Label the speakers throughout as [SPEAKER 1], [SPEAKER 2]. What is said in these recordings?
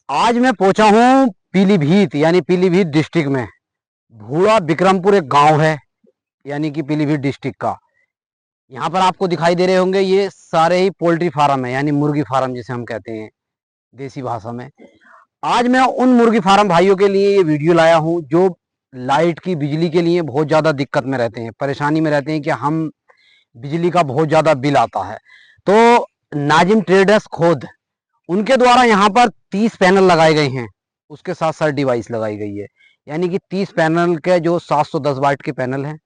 [SPEAKER 1] आज मैं पहुंचा हूं पीलीभीत यानी पीलीभीत डिस्ट्रिक्ट में। भूड़ा बिक्रमपुर एक गांव है यानी कि पीलीभीत डिस्ट्रिक्ट का। यहाँ पर आपको दिखाई दे रहे होंगे ये सारे ही पोल्ट्री फार्म है यानी मुर्गी फार्म जिसे हम कहते हैं देसी भाषा में। आज मैं उन मुर्गी फार्म भाइयों के लिए ये वीडियो लाया हूं जो लाइट की बिजली के लिए बहुत ज़्यादा दिक्कत में रहते हैं, परेशानी में रहते हैं कि हम बिजली का बहुत ज़्यादा बिल आता है। तो नाजिम ट्रेडर्स खुद उनके द्वारा यहाँ पर 30 पैनल लगाए गए हैं, उसके साथ साथ डिवाइस लगाई गई है यानी कि 30 पैनल के जो 710 वाट के पैनल हैं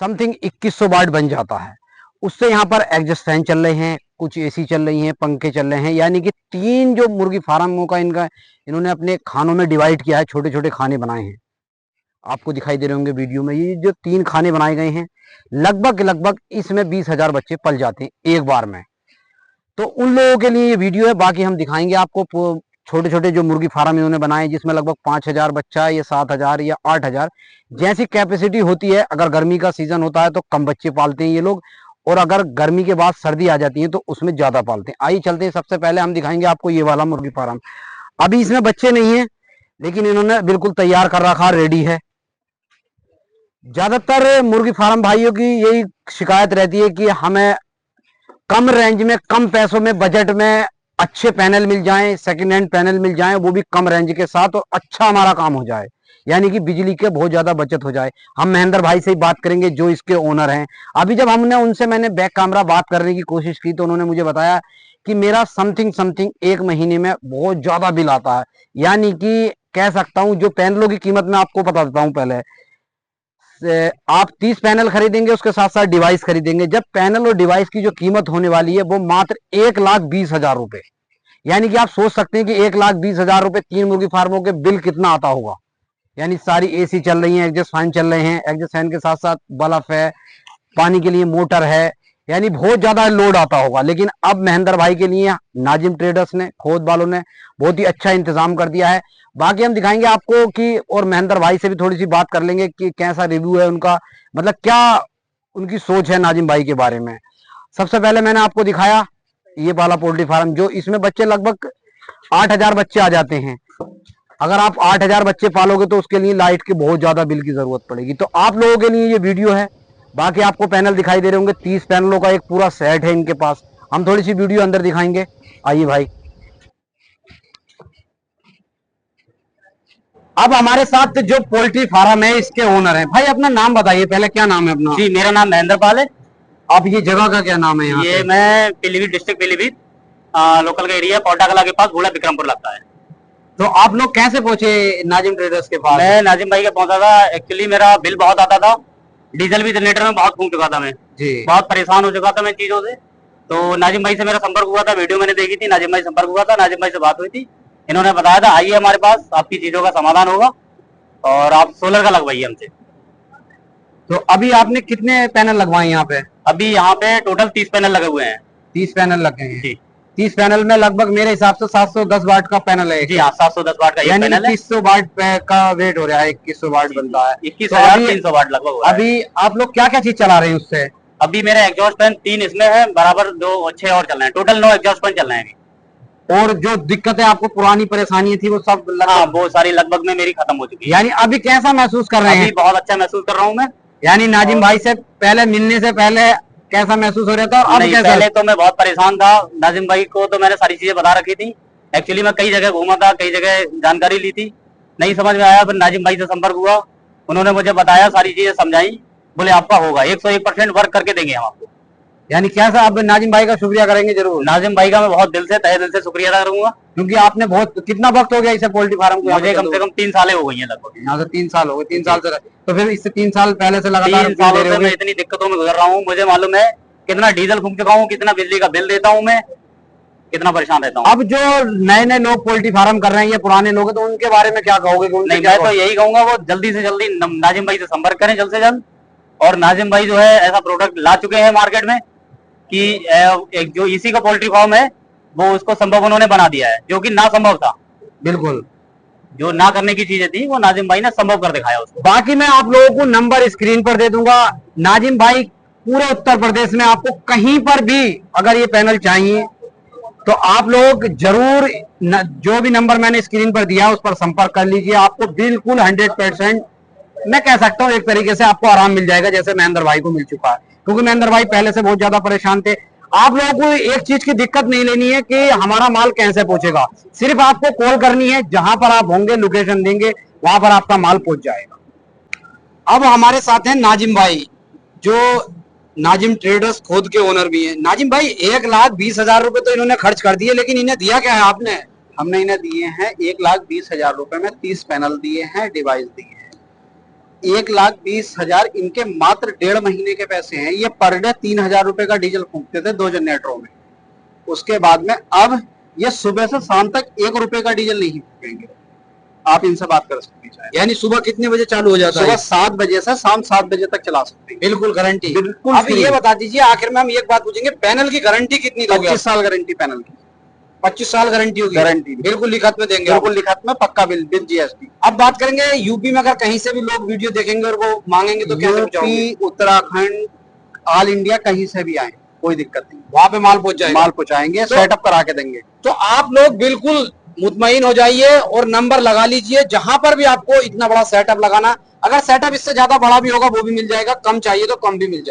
[SPEAKER 1] समथिंग 2100 वाट बन जाता है। उससे यहाँ पर एग्जॉस्ट फैन चल रहे हैं, कुछ एसी चल रही हैं, पंखे चल रहे हैं, यानी कि 3 जो मुर्गी फार्मों का इन्होंने अपने खानों में डिवाइड किया है, छोटे छोटे खाने बनाए हैं। आपको दिखाई दे रहे होंगे वीडियो में ये जो 3 खाने बनाए गए हैं, लगभग इसमें 20,000 बच्चे पल जाते हैं एक बार में। तो उन लोगों के लिए ये वीडियो है। बाकी हम दिखाएंगे आपको छोटे छोटे जो मुर्गी फार्म इन्होंने बनाए जिसमें लगभग 5,000 बच्चा या 7,000 या 8,000 जैसी कैपेसिटी होती है। अगर गर्मी का सीजन होता है तो कम बच्चे पालते हैं ये लोग, और अगर गर्मी के बाद सर्दी आ जाती है तो उसमें ज्यादा पालते हैं। आइए चलते हैं, सबसे पहले हम दिखाएंगे आपको ये वाला मुर्गी फार्म। अभी इसमें बच्चे नहीं है लेकिन इन्होंने बिल्कुल तैयार कर रखा, रेडी है। ज्यादातर मुर्गी फार्म भाइयों की यही शिकायत रहती है कि हमें कम रेंज में, कम पैसों में, बजट में अच्छे पैनल मिल जाएं, सेकंड हैंड पैनल मिल जाएं, वो भी कम रेंज के साथ, और अच्छा हमारा काम हो जाए यानी कि बिजली के बहुत ज्यादा बचत हो जाए। हम महेंद्र भाई से ही बात करेंगे जो इसके ओनर हैं। अभी जब उनसे मैंने बैक कैमरा बात करने की कोशिश की तो उन्होंने मुझे बताया कि मेरा समथिंग एक महीने में बहुत ज्यादा बिल आता है। यानी कि कह सकता हूं जो पैनलों की कीमत मैं आपको बता देता हूं पहले। आप 30 पैनल खरीदेंगे, उसके साथ साथ डिवाइस खरीदेंगे। जब पैनल और डिवाइस की जो कीमत होने वाली है वो मात्र 1,20,000 रुपए, यानी कि आप सोच सकते हैं कि 1,20,000 रुपए 3 मुर्गी फार्मों के बिल कितना आता होगा। यानी सारी एसी चल रही है, एग्जॉस्ट फैन चल रहे हैं, एग्जॉस्ट फैन के साथ साथ बल्ब है, पानी के लिए मोटर है, यानी बहुत ज्यादा लोड आता होगा। लेकिन अब महेंद्र भाई के लिए नाजिम ट्रेडर्स ने, खोद वालों ने बहुत ही अच्छा इंतजाम कर दिया है। बाकी हम दिखाएंगे आपको कि, और महेंद्र भाई से भी थोड़ी सी बात कर लेंगे कि कैसा रिव्यू है उनका, मतलब क्या उनकी सोच है नाजिम भाई के बारे में। सबसे पहले मैंने आपको दिखाया ये वाला पोल्ट्री फार्म, जो इसमें बच्चे लगभग 8,000 बच्चे आ जाते हैं। अगर आप 8,000 बच्चे पालोगे तो उसके लिए लाइट की बहुत ज्यादा बिल की जरूरत पड़ेगी। तो आप लोगों के लिए ये वीडियो है। बाकी आपको पैनल दिखाई दे रहे होंगे, 30 पैनलों का एक पूरा सेट है इनके पास। हम थोड़ी सी वीडियो अंदर दिखाएंगे, आइए भाई। अब हमारे साथ जो पोल्ट्री फार्म है इसके ओनर हैं। भाई अपना नाम बताइए पहले, क्या नाम है अपना?
[SPEAKER 2] जी, मेरा नाम महेंद्र पाल है।
[SPEAKER 1] अब ये जगह का क्या नाम है यहाँ
[SPEAKER 2] ये मैं पीलीभीत डिस्ट्रिक्ट पीलीभीत लोकल का एरिया पौटा कला के पास भूड़ा बिक्रमपुर लगता है।
[SPEAKER 1] तो आप लोग कैसे पहुंचे नाजिम ट्रेडर्स के पास?
[SPEAKER 2] मैं नाजिम भाई के पहुंचा था। एक्चुअली मेरा बिल बहुत आता था, डीजल भी जनरेटर में बहुत फूंक चुका था मैं
[SPEAKER 1] जी,
[SPEAKER 2] बहुत परेशान हो चुका था मैं चीजों से। तो नाजिम भाई से मेरा संपर्क हुआ था, वीडियो मैंने देखी थी, नाजिम भाई संपर्क हुआ था, नाजिम भाई से बात हुई थी। इन्होंने बताया था आइए हमारे पास, आपकी चीजों का समाधान होगा और आप सोलर का लगवाइए हमसे।
[SPEAKER 1] तो अभी आपने कितने पैनल लगवाए यहाँ पे?
[SPEAKER 2] अभी यहाँ पे टोटल 30 पैनल लगे हुए हैं।
[SPEAKER 1] 30 पैनल लगे हैं
[SPEAKER 2] जी।
[SPEAKER 1] 30 पैनल में लगभग मेरे हिसाब से 710 वाट का पैनल है।
[SPEAKER 2] जी हाँ, 710 वाट का
[SPEAKER 1] यानी
[SPEAKER 2] पैनल है।
[SPEAKER 1] 2100 वाट का वेट हो रहा है, 2100 वाट बनता है,
[SPEAKER 2] 21,300 वाट लगभग हुआ है।
[SPEAKER 1] अभी आप लोग क्या क्या चीज चला रहे हैं उससे?
[SPEAKER 2] अभी मेरे एग्जॉस्ट फैन 3 इसमें है, बराबर 2 6 और चल रहे हैं, टोटल 9 एग्जॉस्ट फैन चल रहे हैं।
[SPEAKER 1] और जो दिक्कतें आपको पुरानी परेशानी थी वो सब
[SPEAKER 2] हाँ, वो सारी लगभग में मेरी खत्म हो चुकी है।
[SPEAKER 1] यानी अभी कैसा महसूस कर रहे हैं?
[SPEAKER 2] अभी बहुत अच्छा महसूस कर रहा हूँ मैं।
[SPEAKER 1] यानी नाजिम भाई से पहले मिलने से पहले कैसा महसूस हो रहा था और अब कैसा?
[SPEAKER 2] पहले तो मैं बहुत परेशान था। नाजिम भाई को तो मैंने सारी चीजें बता रखी थी। एक्चुअली मैं कई जगह घूमा था, कई जगह जानकारी ली थी, नहीं समझ में आया। फिर नाजिम भाई से संपर्क हुआ, उन्होंने मुझे बताया, सारी चीजें समझाई, बोले आपका होगा, 101% वर्क करके देंगे हम आपको।
[SPEAKER 1] यानी कैसा आप नाजिम भाई का शुक्रिया करेंगे? जरूर,
[SPEAKER 2] नाजिम भाई का मैं बहुत दिल से, तहे दिल से शुक्रिया अदा करूंगा,
[SPEAKER 1] क्योंकि आपने बहुत, कितना वक्त हो गया इसे पोल्ट्री फार्म को?
[SPEAKER 2] मुझे कम से कम 3 साल हो गई है लगभग।
[SPEAKER 1] यहाँ से 3 साल हो गए। 3 साल से, तो फिर इससे 3 साल पहले से लगातार
[SPEAKER 2] 3 सालों से मैं इतनी दिक्कतों में गुजर रहा हूँ। मुझे मालूम है कितना डीजल फूंक चुका हूँ, कितना बिजली का बिल देता हूँ मैं, कितना परेशान रहता हूँ।
[SPEAKER 1] अब जो नए नए लोग पोल्ट्री फार्म कर रहे हैं, ये पुराने लोग हैं, तो उनके बारे में क्या कहोगे?
[SPEAKER 2] नहीं, मैं तो यही कहूंगा वो जल्दी से जल्दी नाजिम भाई से संपर्क करें, जल्द से जल्द। और नाजिम भाई जो है ऐसा प्रोडक्ट ला चुके हैं मार्केट में कि एक जो इसी का पोल्ट्री फार्म है वो उसको संभव उन्होंने बना दिया है, जो कि ना संभव था।
[SPEAKER 1] बिल्कुल,
[SPEAKER 2] जो ना करने की चीजें थी वो नाजिम भाई ने संभव कर दिखाया उसको।
[SPEAKER 1] बाकी मैं आप लोगों को नंबर स्क्रीन पर दे दूंगा। नाजिम भाई पूरे उत्तर प्रदेश में आपको कहीं पर भी अगर ये पैनल चाहिए तो आप लोग जरूर जो भी नंबर मैंने स्क्रीन पर दिया उस पर संपर्क कर लीजिए। आपको बिल्कुल 100% मैं कह सकता हूँ एक तरीके से आपको आराम मिल जाएगा, जैसे महेंद्र भाई को मिल चुका है, क्योंकि महेंद्र भाई पहले से बहुत ज्यादा परेशान थे। आप लोगों को एक चीज की दिक्कत नहीं लेनी है कि हमारा माल कैसे पहुंचेगा, सिर्फ आपको कॉल करनी है, जहां पर आप होंगे लोकेशन देंगे वहां पर आपका माल पहुंच जाएगा। अब हमारे साथ हैं नाजिम भाई, जो नाजिम ट्रेडर्स खुद के ओनर भी हैं। नाजिम भाई 1,20,000 रुपए तो इन्होंने खर्च कर दिए, लेकिन इन्हें दिया क्या है आपने?
[SPEAKER 3] हमने इन्हें दिए हैं 1,20,000 रुपए में 30 पैनल दिए हैं, डिवाइस दिए हैं। 1,20,000 इनके मात्र 1.5 महीने के पैसे हैं। ये पर डे 3,000 रुपए का डीजल फूंकते थे 2 जनरेटरों में। उसके बाद में अब ये सुबह से शाम तक 1 रुपए का डीजल नहीं फूकेंगे। आप इनसे बात कर सकते हैं।
[SPEAKER 1] यानी सुबह कितने बजे चालू हो जाता है?
[SPEAKER 3] सुबह 7 बजे से शाम 7 बजे तक चला सकते हैं।
[SPEAKER 1] बिल्कुल गारंटी।
[SPEAKER 3] बिल्कुल
[SPEAKER 1] अब ये बता दीजिए, आखिर में हम एक बात पूछेंगे, पैनल की गारंटी कितनी दोगे?
[SPEAKER 3] 25 साल गारंटी पैनल की।
[SPEAKER 1] 25 साल गारंटी होगी?
[SPEAKER 3] गारंटी
[SPEAKER 1] बिल्कुल लिखत में देंगे?
[SPEAKER 3] बिल्कुल लिखत में, पक्का बिल विद जीएसटी।
[SPEAKER 1] अब बात करेंगे यूपी में, अगर कहीं से भी लोग वीडियो देखेंगे और वो मांगेंगे तो कैसे पहुंचाओगे?
[SPEAKER 3] यूपी, उत्तराखंड, ऑल इंडिया कहीं से भी आए कोई दिक्कत नहीं,
[SPEAKER 1] वहां पे माल पहुंच जाएगा?
[SPEAKER 3] माल पहुंचाएंगे,
[SPEAKER 1] तो
[SPEAKER 3] सेटअप करा के देंगे।
[SPEAKER 1] तो आप लोग बिल्कुल मुतमईन हो जाइए और नंबर लगा लीजिए, जहां पर भी आपको इतना बड़ा सेटअप लगाना। अगर सेटअप इससे ज्यादा बड़ा भी होगा वो भी मिल जाएगा, कम चाहिए तो कम भी मिल जाएगा।